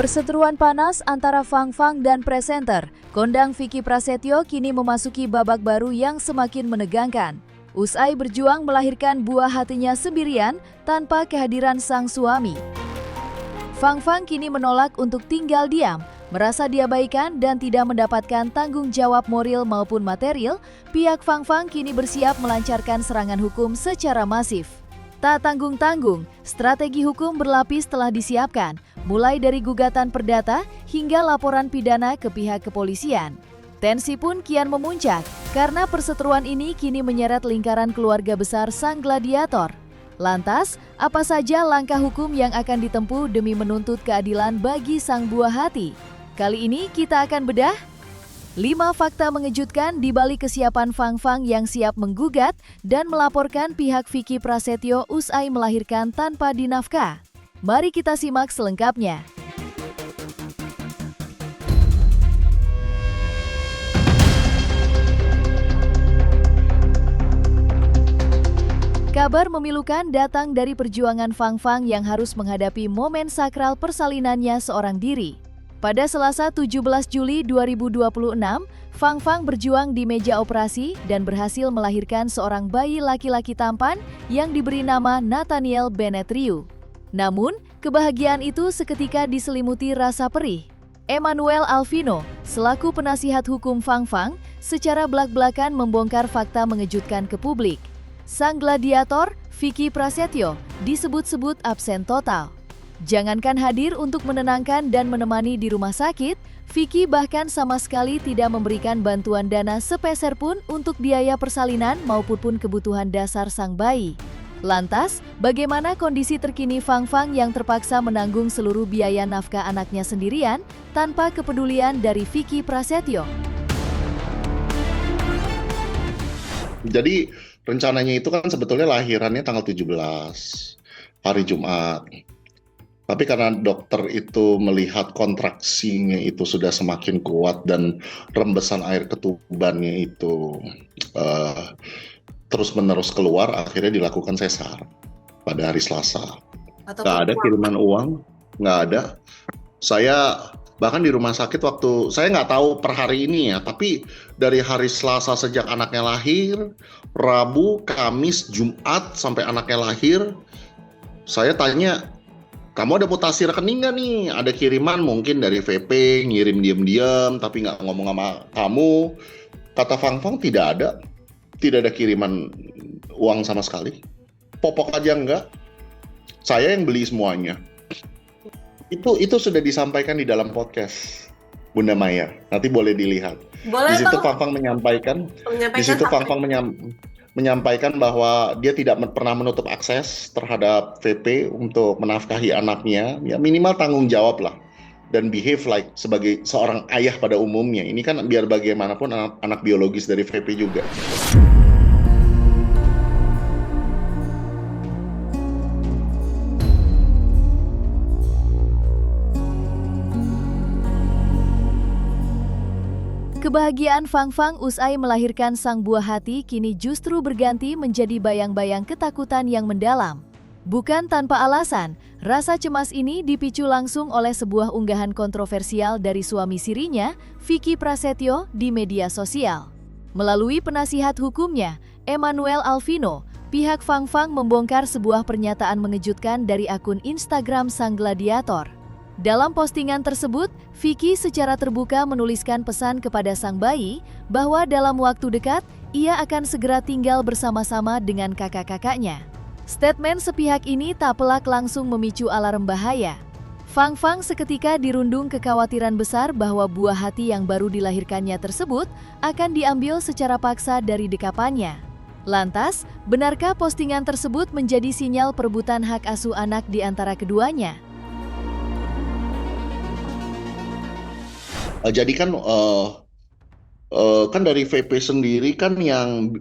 Perseteruan panas antara Fang Fang dan presenter, kondang Vicky Prasetyo kini memasuki babak baru yang semakin menegangkan. Usai berjuang melahirkan buah hatinya sendirian tanpa kehadiran sang suami. Fang Fang kini menolak untuk tinggal diam, merasa diabaikan dan tidak mendapatkan tanggung jawab moral maupun material. Pihak Fang Fang kini bersiap melancarkan serangan hukum secara masif. Tak tanggung-tanggung, strategi hukum berlapis telah disiapkan, mulai dari gugatan perdata hingga laporan pidana ke pihak kepolisian. Tensi pun kian memuncak, karena perseteruan ini kini menyeret lingkaran keluarga besar sang gladiator. Lantas, apa saja langkah hukum yang akan ditempuh demi menuntut keadilan bagi sang buah hati? Kali ini kita akan bedah 5 fakta mengejutkan di balik kesiapan Fang Fang yang siap menggugat dan melaporkan pihak Vicky Prasetyo usai melahirkan tanpa dinafkah. Mari kita simak selengkapnya. Kabar memilukan datang dari perjuangan Fang Fang yang harus menghadapi momen sakral persalinannya seorang diri. Pada Selasa 17 Juli 2026, Fang Fang berjuang di meja operasi dan berhasil melahirkan seorang bayi laki-laki tampan yang diberi nama Nathaniel Bennett Ryu. Namun, kebahagiaan itu seketika diselimuti rasa perih. Emmanuel Alvino, selaku penasihat hukum Fang Fang, secara belak-belakan membongkar fakta mengejutkan ke publik. Sang gladiator, Vicky Prasetyo, disebut-sebut absen total. Jangankan hadir untuk menenangkan dan menemani di rumah sakit, Vicky bahkan sama sekali tidak memberikan bantuan dana sepeser pun untuk biaya persalinan maupun kebutuhan dasar sang bayi. Lantas, bagaimana kondisi terkini Fang Fang yang terpaksa menanggung seluruh biaya nafkah anaknya sendirian tanpa kepedulian dari Vicky Prasetyo? Jadi rencananya itu kan sebetulnya lahirannya tanggal 17, hari Jumat. Tapi karena dokter itu melihat kontraksinya itu sudah semakin kuat dan rembesan air ketubannya itu terus-menerus keluar, akhirnya dilakukan sesar pada hari Selasa. Nggak ada kiriman uang, nggak ada. Saya bahkan di rumah sakit waktu, saya nggak tahu per hari ini ya, tapi dari hari Selasa sejak anaknya lahir, Rabu, Kamis, Jumat sampai anaknya lahir, saya tanya, kamu ada mutasi rekening nggak nih? Ada kiriman mungkin dari VP, ngirim diam-diam, tapi nggak ngomong sama kamu. Kata Fang Fang tidak ada kiriman uang sama sekali. Popok aja enggak. Saya yang beli semuanya. Itu sudah disampaikan di dalam podcast Bunda Maya. Nanti boleh dilihat. Di situ Fang Fang menyampaikan bahwa dia tidak pernah menutup akses terhadap VP untuk menafkahi anaknya, ya minimal tanggung jawab lah dan behave like sebagai seorang ayah pada umumnya. Ini kan biar bagaimanapun anak biologis dari VP juga. Kebahagiaan Fang Fang usai melahirkan sang buah hati kini justru berganti menjadi bayang-bayang ketakutan yang mendalam. Bukan tanpa alasan, rasa cemas ini dipicu langsung oleh sebuah unggahan kontroversial dari suami sirinya, Vicky Prasetyo, di media sosial. Melalui penasihat hukumnya, Emmanuel Alvino, pihak Fang Fang membongkar sebuah pernyataan mengejutkan dari akun Instagram sang gladiator. Dalam postingan tersebut, Vicky secara terbuka menuliskan pesan kepada sang bayi bahwa dalam waktu dekat, ia akan segera tinggal bersama-sama dengan kakak-kakaknya. Statement sepihak ini tak pelak langsung memicu alarm bahaya. Fang Fang seketika dirundung kekhawatiran besar bahwa buah hati yang baru dilahirkannya tersebut akan diambil secara paksa dari dekapannya. Lantas, benarkah postingan tersebut menjadi sinyal perebutan hak asuh anak di antara keduanya? Jadi kan dari VP sendiri kan yang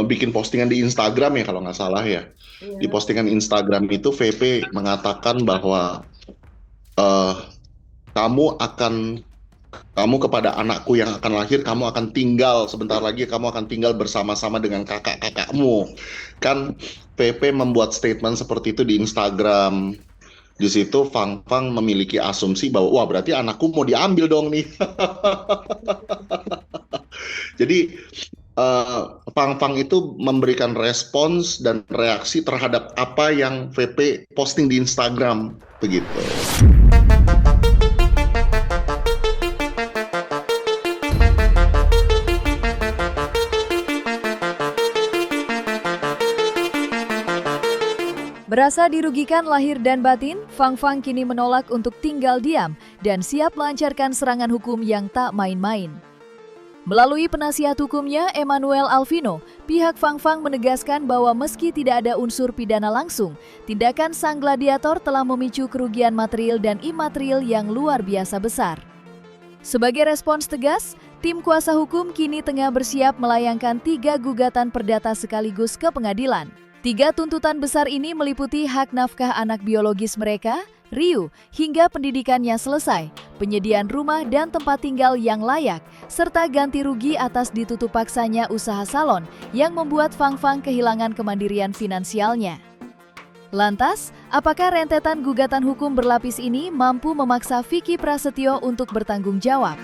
bikin postingan di Instagram ya kalau nggak salah ya. Di postingan Instagram itu VP mengatakan bahwa kamu kepada anakku yang akan lahir, kamu akan tinggal sebentar lagi, kamu akan tinggal bersama-sama dengan kakak-kakakmu. Kan VP membuat statement seperti itu di Instagram. Di situ Fang Fang memiliki asumsi bahwa wah berarti anakku mau diambil dong nih. Jadi Fang Fang itu memberikan respons dan reaksi terhadap apa yang VP posting di Instagram begitu. Berasa dirugikan lahir dan batin, Fang Fang kini menolak untuk tinggal diam dan siap melancarkan serangan hukum yang tak main-main. Melalui penasihat hukumnya, Emmanuel Alvino, pihak Fang Fang menegaskan bahwa meski tidak ada unsur pidana langsung, tindakan sang gladiator telah memicu kerugian material dan imaterial yang luar biasa besar. Sebagai respons tegas, tim kuasa hukum kini tengah bersiap melayangkan 3 gugatan perdata sekaligus ke pengadilan. 3 tuntutan besar ini meliputi hak nafkah anak biologis mereka, Ryu, hingga pendidikannya selesai, penyediaan rumah dan tempat tinggal yang layak, serta ganti rugi atas ditutup paksanya usaha salon yang membuat Fang Fang kehilangan kemandirian finansialnya. Lantas, apakah rentetan gugatan hukum berlapis ini mampu memaksa Vicky Prasetyo untuk bertanggung jawab?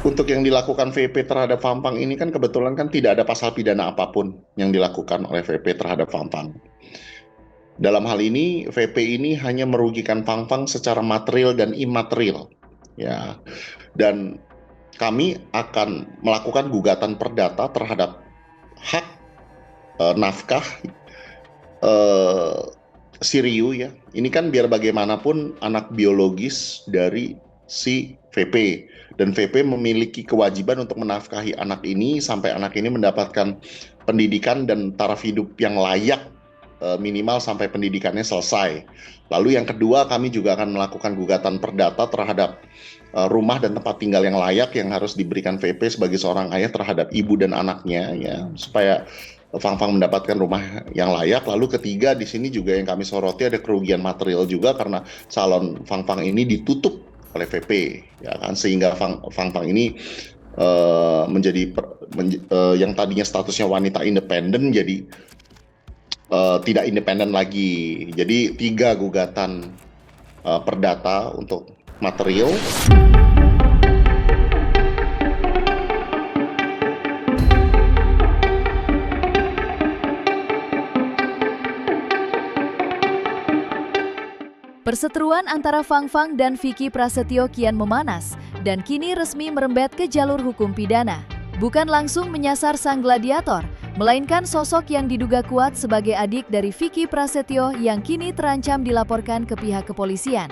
Untuk yang dilakukan VP terhadap Fang Fang ini kan kebetulan kan tidak ada pasal pidana apapun yang dilakukan oleh VP terhadap Fang Fang. Dalam hal ini, VP ini hanya merugikan Fang Fang secara material dan imaterial. Ya. Dan kami akan melakukan gugatan perdata terhadap hak nafkah si Ryu ya. Ini kan biar bagaimanapun anak biologis dari si VP. Dan VP memiliki kewajiban untuk menafkahi anak ini sampai anak ini mendapatkan pendidikan dan taraf hidup yang layak minimal sampai pendidikannya selesai. Lalu yang kedua, kami juga akan melakukan gugatan perdata terhadap rumah dan tempat tinggal yang layak yang harus diberikan VP sebagai seorang ayah terhadap ibu dan anaknya ya, supaya Fang Fang mendapatkan rumah yang layak. Lalu ketiga, di sini juga yang kami soroti ada kerugian material juga karena salon Fang Fang ini ditutup oleh VP ya kan, sehingga Fang Fang ini yang tadinya statusnya wanita independen jadi tidak independen lagi. Jadi 3 gugatan perdata untuk material. Perseteruan antara Fang Fang dan Vicky Prasetyo kian memanas dan kini resmi merembet ke jalur hukum pidana. Bukan langsung menyasar sang gladiator, melainkan sosok yang diduga kuat sebagai adik dari Vicky Prasetyo yang kini terancam dilaporkan ke pihak kepolisian.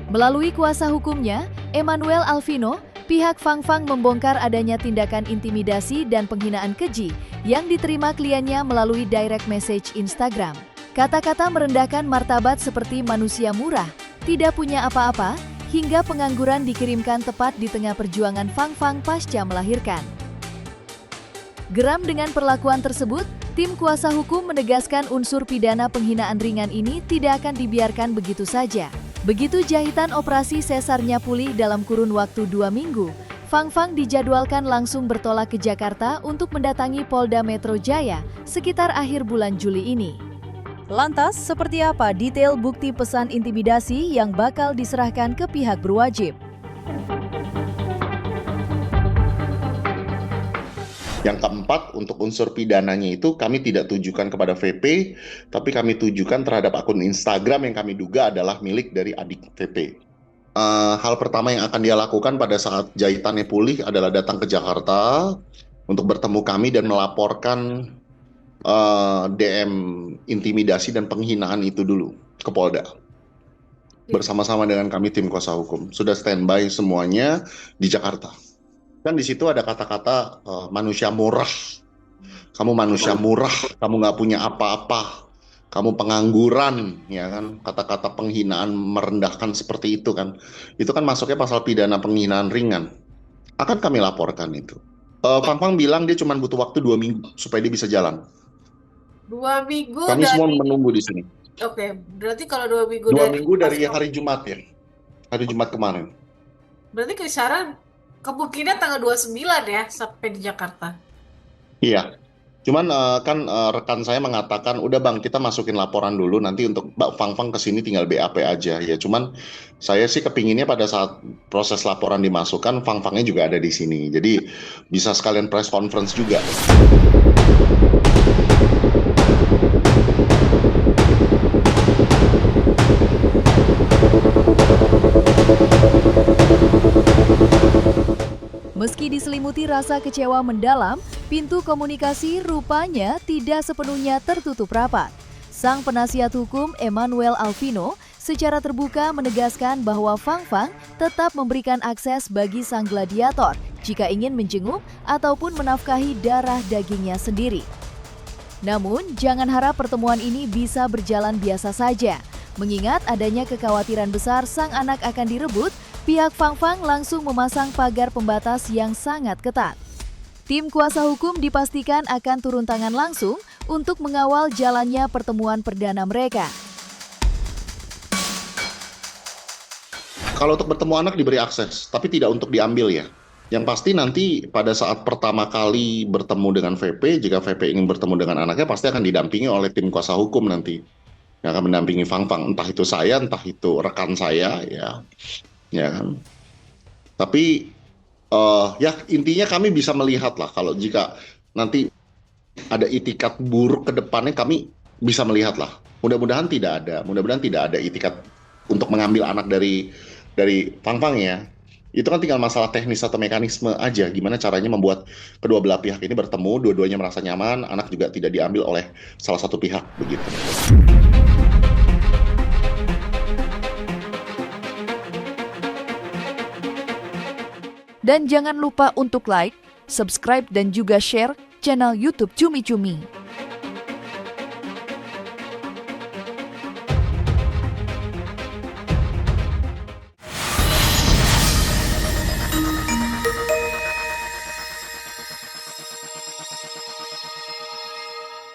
Melalui kuasa hukumnya, Emmanuel Alvino, pihak Fang Fang membongkar adanya tindakan intimidasi dan penghinaan keji yang diterima kliennya melalui direct message Instagram. Kata-kata merendahkan martabat seperti manusia murah, tidak punya apa-apa, hingga pengangguran dikirimkan tepat di tengah perjuangan Fang Fang pasca melahirkan. Geram dengan perlakuan tersebut, tim kuasa hukum menegaskan unsur pidana penghinaan ringan ini tidak akan dibiarkan begitu saja. Begitu jahitan operasi sesarnya pulih dalam kurun waktu 2 minggu, Fang Fang dijadwalkan langsung bertolak ke Jakarta untuk mendatangi Polda Metro Jaya sekitar akhir bulan Juli ini. Lantas, seperti apa detail bukti pesan intimidasi yang bakal diserahkan ke pihak berwajib? Yang keempat, untuk unsur pidananya itu kami tidak tujukan kepada VP, tapi kami tujukan terhadap akun Instagram yang kami duga adalah milik dari adik VP. Hal pertama yang akan dia lakukan pada saat jahitannya pulih adalah datang ke Jakarta untuk bertemu kami dan melaporkan DM intimidasi dan penghinaan itu dulu ke Polda. Bersama-sama dengan kami tim kuasa hukum. Sudah standby semuanya di Jakarta. Kan di situ ada kata-kata manusia murah. Kamu manusia murah, kamu nggak punya apa-apa. Kamu pengangguran, ya kan? Kata-kata penghinaan merendahkan seperti itu kan. Itu kan masuknya pasal pidana penghinaan ringan. Akan kami laporkan itu. Fang Fang bilang dia cuma butuh waktu 2 minggu supaya dia bisa jalan. 2 minggu Kami dari... semua menunggu di sini. Oke, berarti kalau 2 minggu 2 minggu dari hari Jumat ya. Hari Jumat kemarin. Berarti kisaran kemungkinan tanggal 29 ya sampai di Jakarta. Iya. Cuman kan rekan saya mengatakan, udah bang kita masukin laporan dulu nanti untuk Mbak Fang-Fang kesini tinggal BAP aja ya. Cuman saya sih kepinginnya pada saat proses laporan dimasukkan, Fang-Fangnya juga ada di sini. Jadi bisa sekalian press conference juga. Meski diselimuti rasa kecewa mendalam, pintu komunikasi rupanya tidak sepenuhnya tertutup rapat. Sang penasihat hukum Emmanuel Alvino secara terbuka menegaskan bahwa Fang-Fang tetap memberikan akses bagi sang gladiator jika ingin menjenguk ataupun menafkahi darah dagingnya sendiri. Namun, jangan harap pertemuan ini bisa berjalan biasa saja. Mengingat adanya kekhawatiran besar sang anak akan direbut, pihak Fang-Fang langsung memasang pagar pembatas yang sangat ketat. Tim kuasa hukum dipastikan akan turun tangan langsung untuk mengawal jalannya pertemuan perdana mereka. Kalau untuk bertemu anak diberi akses, tapi tidak untuk diambil ya. Yang pasti nanti pada saat pertama kali bertemu dengan VP, jika VP ingin bertemu dengan anaknya pasti akan didampingi oleh tim kuasa hukum nanti. Yang akan mendampingi Fang-Fang, entah itu saya, entah itu rekan saya, ya kan. Tapi ya intinya kami bisa melihat lah kalau jika nanti ada itikat buruk ke depannya kami bisa melihat lah. Mudah-mudahan tidak ada itikat untuk mengambil anak dari Fang-Fang ya. Itu kan tinggal masalah teknis atau mekanisme aja, gimana caranya membuat kedua belah pihak ini bertemu, dua-duanya merasa nyaman, anak juga tidak diambil oleh salah satu pihak begitu. Dan jangan lupa untuk like, subscribe dan juga share channel YouTube Cumi Cumi.